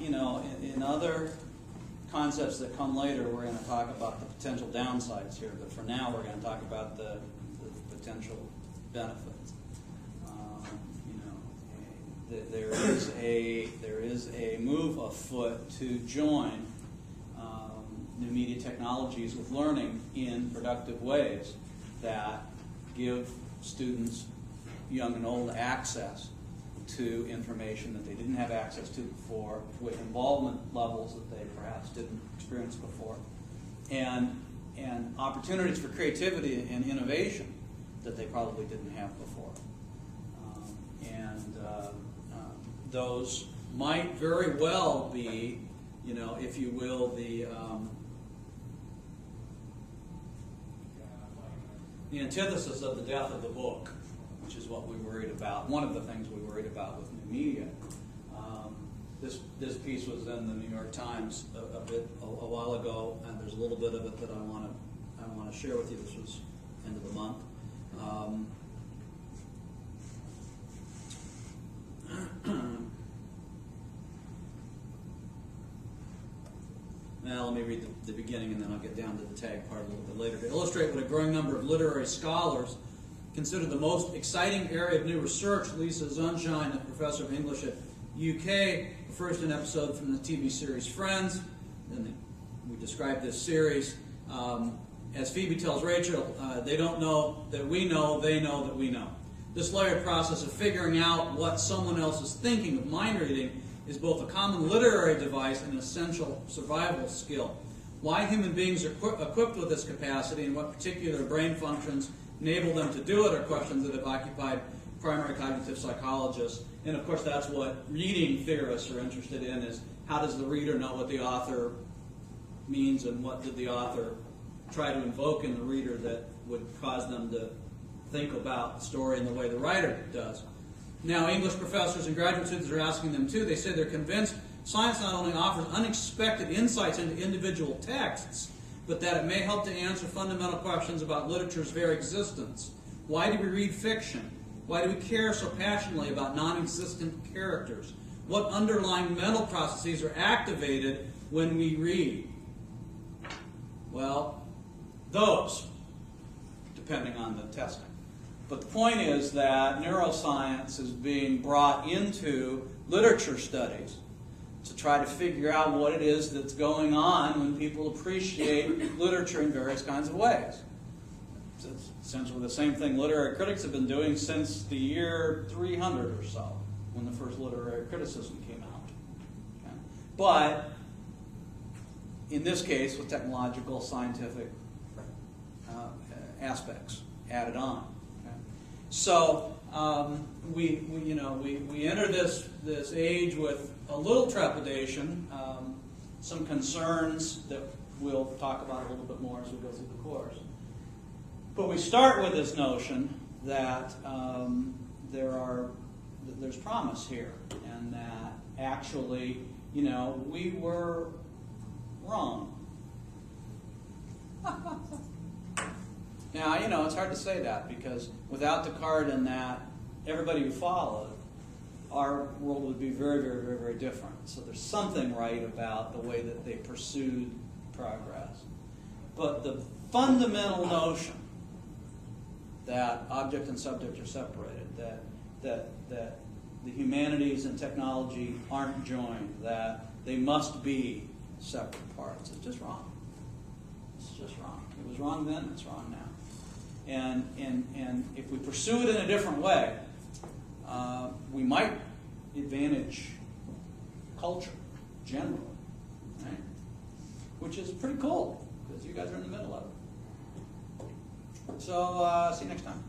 you know, in other concepts that come later, we're going to talk about the potential downsides here, but for now we're going to talk about the potential benefits. You know, there is a move afoot to join new media technologies with learning in productive ways that give students, young and old, access to information that they didn't have access to before, with involvement levels that they perhaps didn't experience before, and opportunities for creativity and innovation that they probably didn't have before. Those might very well be, you know, if you will, the antithesis of the death of the book, which is what we worried about. One of the things we worried about with new media. This piece was in the New York Times a while ago, and there's a little bit of it that I want to share with you. This was end of the month. Now let me read the beginning, and then I'll get down to the tag part a little bit later. To illustrate what a growing number of literary scholars consider the most exciting area of new research, Lisa Sunshine, a professor of English at UK, refers to an episode from the TV series Friends. Then we describe this series. As Phoebe tells Rachel, they don't know that we know, they know that we know. This layered process of figuring out what someone else is thinking of mind reading is both a common literary device and an essential survival skill. Why human beings are equipped with this capacity and what particular brain functions enable them to do it are questions that have occupied primary cognitive psychologists. And of course that's what reading theorists are interested in, is how does the reader know what the author means, and what did the author try to invoke in the reader that would cause them to think about the story in the way the writer does. Now, English professors and graduate students are asking them too. They say they're convinced science not only offers unexpected insights into individual texts, but that it may help to answer fundamental questions about literature's very existence. Why do we read fiction? Why do we care so passionately about non-existent characters? What underlying mental processes are activated when we read? Well, those, depending on the testing. But the point is that neuroscience is being brought into literature studies to try to figure out what it is that's going on when people appreciate literature in various kinds of ways. It's essentially the same thing literary critics have been doing since the year 300 or so, when the first literary criticism came out. Okay? But in this case, with technological, scientific aspects added on. Okay? So we enter this age with a little trepidation, some concerns that we'll talk about a little bit more as we go through the course. But we start with this notion that there's promise here, and that actually, we were wrong. Now, it's hard to say that, because without Descartes and that, everybody who followed, our world would be very, very, very, very different. So there's something right about the way that they pursued progress. But the fundamental notion that object and subject are separated, that the humanities and technology aren't joined, that they must be separate parts, is just wrong. It's just wrong. It was wrong then, it's wrong now. And if we pursue it in a different way, we might advantage culture generally, right? Which is pretty cool, because you guys are in the middle of it. So, see you next time.